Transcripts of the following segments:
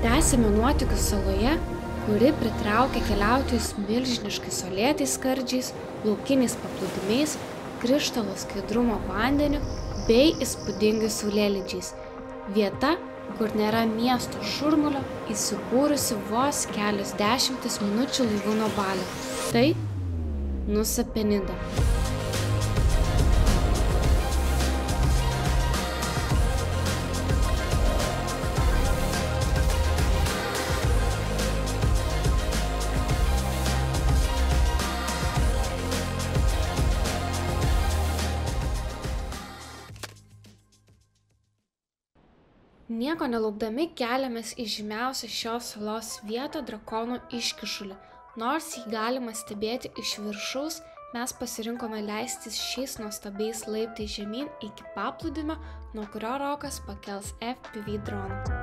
Tęsime nuotykius saloje, kuri pritraukia keliautojus milžiniškais uolėtais skardžiais, laukiniais paplūdimiais, krištalo skaidrumo vandeniu bei įspūdingais saulėlydžiais. Vieta, kur nėra miesto šurmulio, įsikūrusi vos kelios dešimtis minučių laivu nuo Balio. Tai Nusa Penida. Nieko nelaukdami keliamės į žymiausią šios salos vietą Drakonų iškyšulį. Nors jį galima stebėti iš viršaus, mes pasirinkome leistis šiais nuostabiais laiptais žemyn iki paplūdimio, nuo kurio Rokas pakels FPV droną.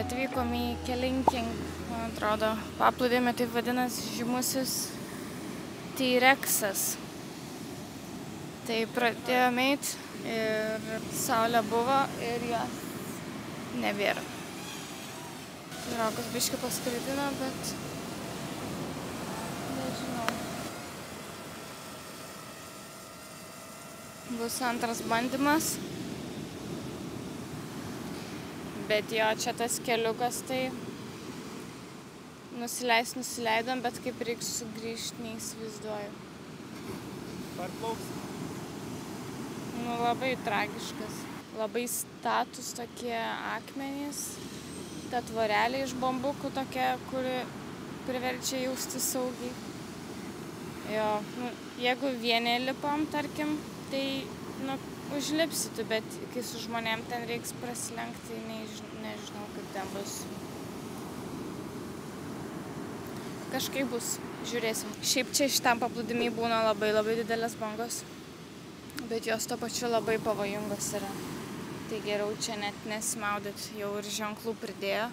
Atvykom į Kelinking, man atrodo, paplūdimį, taip vadinasi žymusis T-Rexas. Tai pradėjome eit ir saulė buvo ir jos nebėra. Rokas biškį paskraidino, bet nežinau. Bus antras bandymas. Bet jo, čia tas keliukas, tai nusileidom, bet kaip reiks sugrįžti, neįsivaizduoju. Parplauks? Nu, labai tragiškas. Labai status tokie akmenys. Ta tvorelė iš bambukų tokia, kuri priverčia jausti saugiai. Jo, nu, jeigu vieni lipam, tarkim, tai, nu, užlipsitu, bet kai su žmonėm ten reiks prasilenkti, tai nežinau, kaip ten bus. Kažkaip bus, žiūrėsim. Šiaip čia šitam paplūdimy būna labai didelės bangos, bet jos to pačiu labai pavojingos yra. Tai geriau čia net nesimaudyt, jau ir ženklų pridėjo.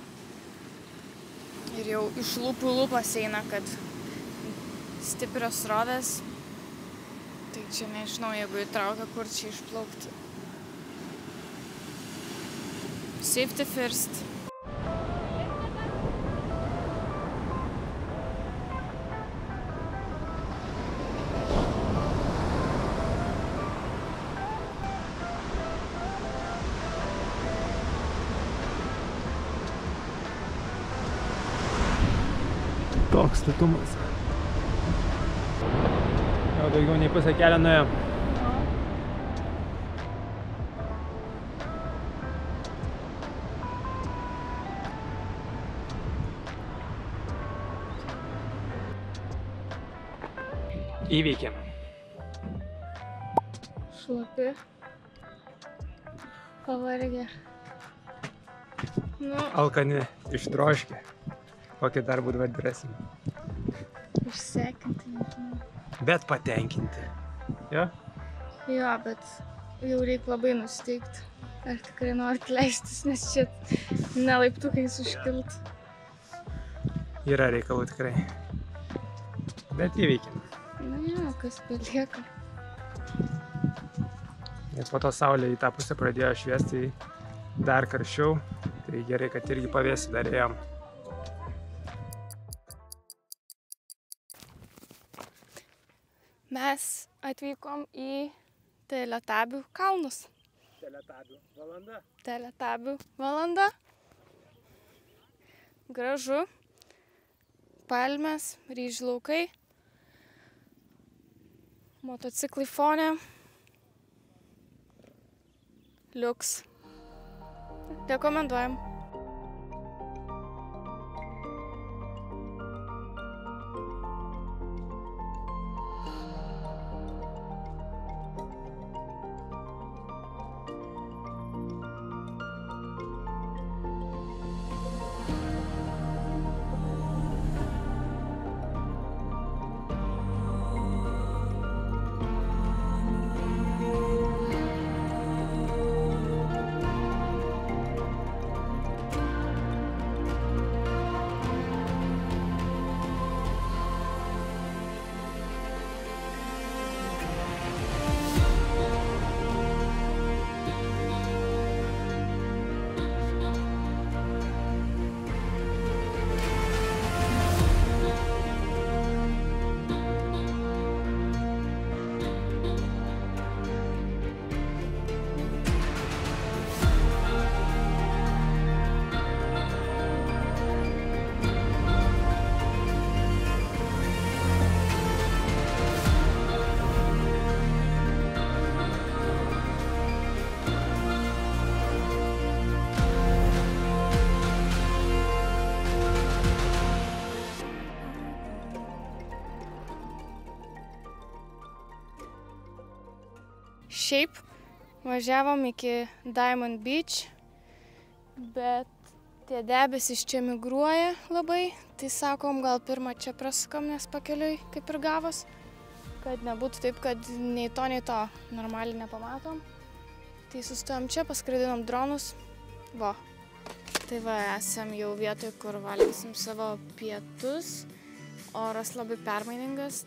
Ir jau iš lūpų lūpas eina, kad stiprios srovės. Tai čia nežinau, jeigu įtraukia, kur čia išplaukti. Safety first. Toks statumas. Jau daugiau nei pusę kelio nuėjom. Įveikėm. Šlapi. Pavargę. Nu, Alkani, ištroškę. Kokį dar būt vadirasim. išsekinti, nežinau. Bet patenkinti. Jo? Jo, bet jau reikia labai nusteikti. Ar tikrai norit leistis, nes čia ne laiptukais užkilt. Yra reikalų tikrai. Bet įveikėm. Na, jo, kas belieka. Nes po to saulė į tą pusę pradėjo šviesti dar karščiau, tai gerai, kad irgi pavėsį darėjom. Mes atvykom į Teletabių kalnus. Teletabių valanda. Gražu. Palmės, ryžių laukai. Motociklai fone. Liuks. Rekomenduojam. Šiaip važiavom iki Diamond Beach, bet tie debesis čia migruoja labai, tai sakom, gal pirmą čia prasukam, nes pakeliui kaip ir gavos, kad nebūtų taip, kad nei to normaliai nepamatom. Tai sustojom čia, paskraidinom dronus, va. Tai va, esam jau vietoj, kur valgysim savo pietus, oras labai permainingas,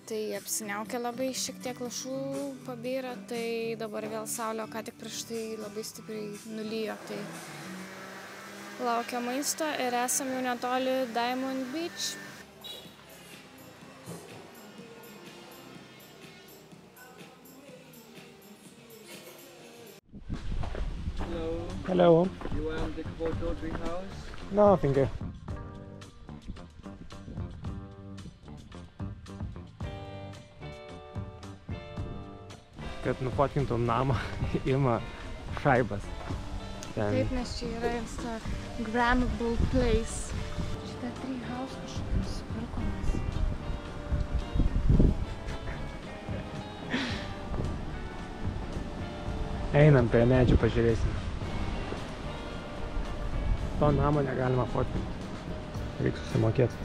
tai apsiniaukia labai, šiek tiek lašų pabyra, tai dabar vėl saulė, ką tik prieš tai labai stipriai nulijo, tai laukia maisto ir esam jau netoli Diamond Beach. Hello. Hello. You want the photo tree house? No, thank you. Kad nufotkintum namą, ima šaibas. Taip, nes čia yra Instagrammable place. Šitą tree house kažkaip nusipirkomas. Einam prie medžių, pažiūrėsim. To namo negalima fotkinti. Reikia susimokėti.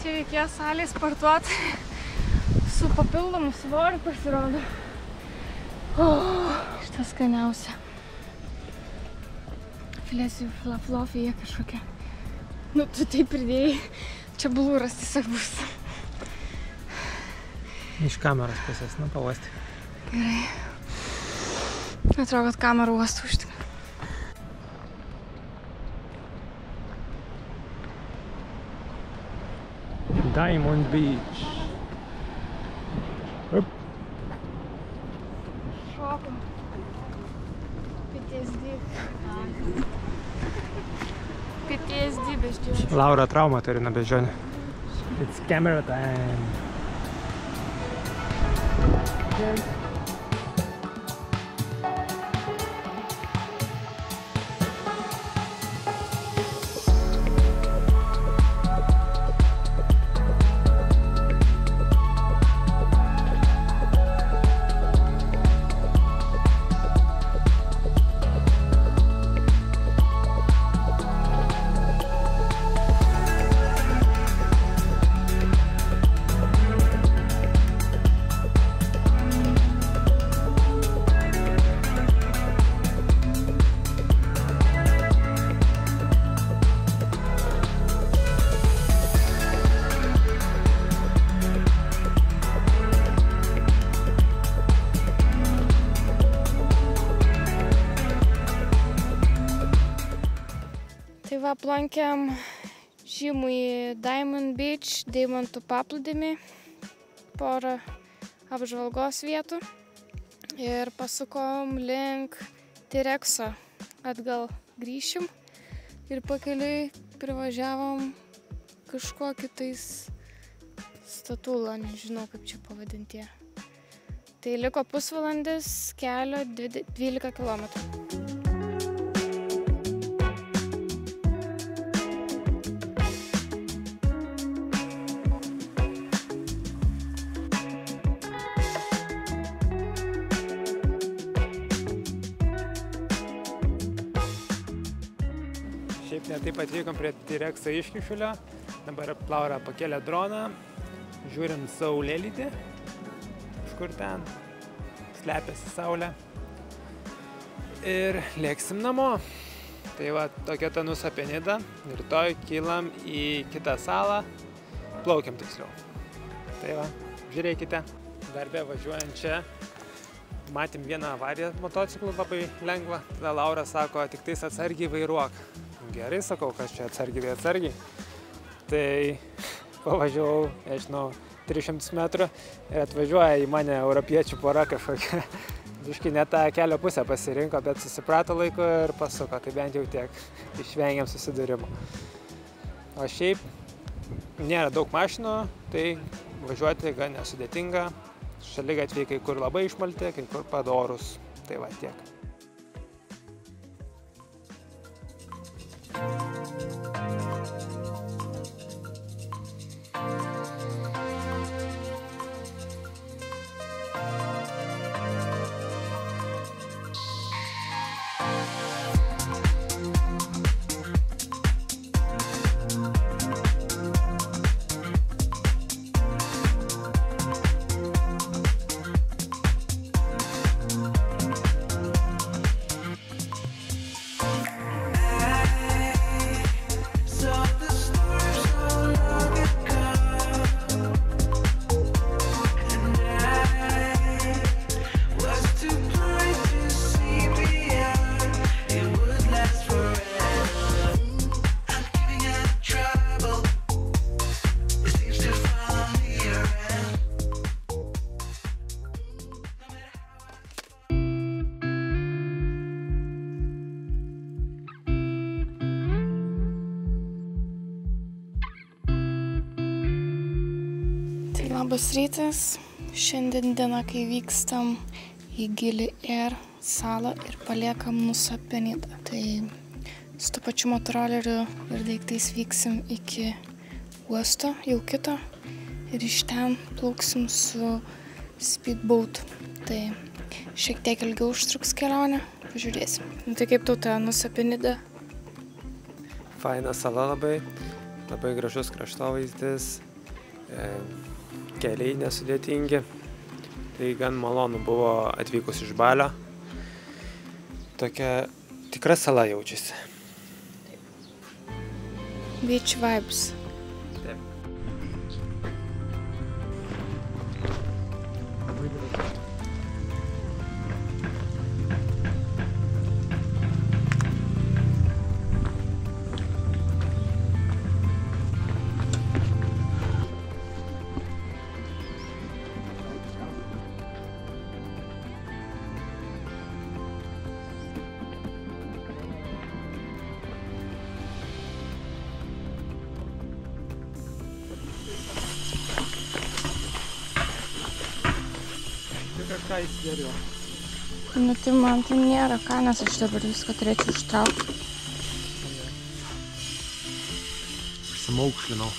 Čia reikėjo salėje sportuoti su papildomu svoriu, pasirodo. Šitą skaniausia. Filesių filaflofija kažkokia. Nu, tu taip pridėjai. Čia blūras tiesiog bus. Iš kameros pusės, nu, pavosti. Gerai. Atrodo, kad kamerą uostų užtik. Diamond Beach. Up. Šokom. PTSD. PTSD beždžionė. Laura traumą turi nuo beždžionė. It's camera time. va, aplankėm žymųjį Diamond Beach, Deimantų paplūdimį, porą apžvalgos vietų ir pasukom link T-Rexo. Atgal grįšim ir pakeliui privažiavom kažkokį tais statulą, nežinau kaip čia pavadinti. Tai liko pusvalandis kelio 12 kilometrų. Šiaip netaip atvykom prie T-Rexo iškyšulio. Dabar Laura pakėlė droną, žiūrim saulėlydį, kažkur ten slepiasi saulė. Ir lėksim namo. Tai va, tokia ta Nusa Penida. Rytoj kylam į kitą salą, plaukiam tiksliau. Tai va, žiūrėkite. Darbe važiuojant čia, matėm vieną avariją motociklų labai lengvą. Tada Laura sako, tik tais atsargiai vairuok. Gerai, sakau, kas čia atsargiai. Tai pavažiavau, nežinau, 300 metrų ir atvažiuoja į mane europiečių pora kažkokia. Biškai ne tą kelio pusę pasirinko, bet susiprato laiku ir pasuko, tai bent jau tiek išvengiam susidūrimo. O šiaip nėra daug mašinų, tai važiuoti gan nesudėtinga. Šaligatviai kai kur labai išmalti, kai kur padorus. Tai va tiek. Labas rytas. Šiandien diena, kai vykstam į Gili Air salą ir paliekam Nusa Penidą. Tai su to pačiu motoroleriu ir daiktais vyksim iki uosto, jau kito. Ir iš ten plauksim su speedboat. Tai šiek tiek ilgiau užtruks kelionė. Pažiūrėsim. Tai kaip tau ta Nusa Penida? Faina sala labai gražus kraštovaizdis. Keliai nesudėtingi, tai gan malonu buvo atvykus iš Balio. Tokia tikra sala jaučiasi. Beach vibes. Taip. Kažką įsidėriau. Nu tai man tai nėra ką, nes aš dabar viską turėčiau ištraukti. Užsimaukšlinau.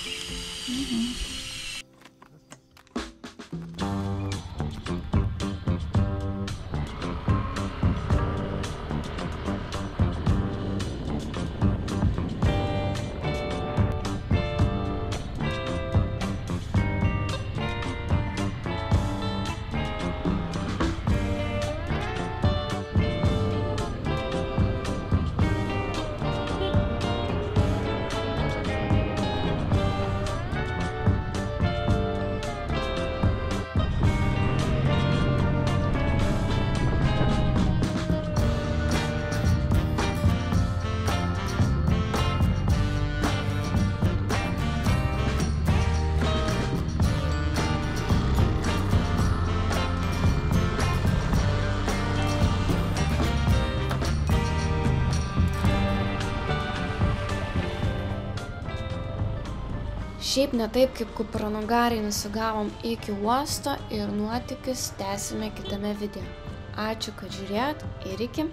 Šiaip ne taip, kaip kupranugariai nusigavom iki uosto ir nuotykius tęsime kitame video. Ačiū, kad žiūrėjot ir iki.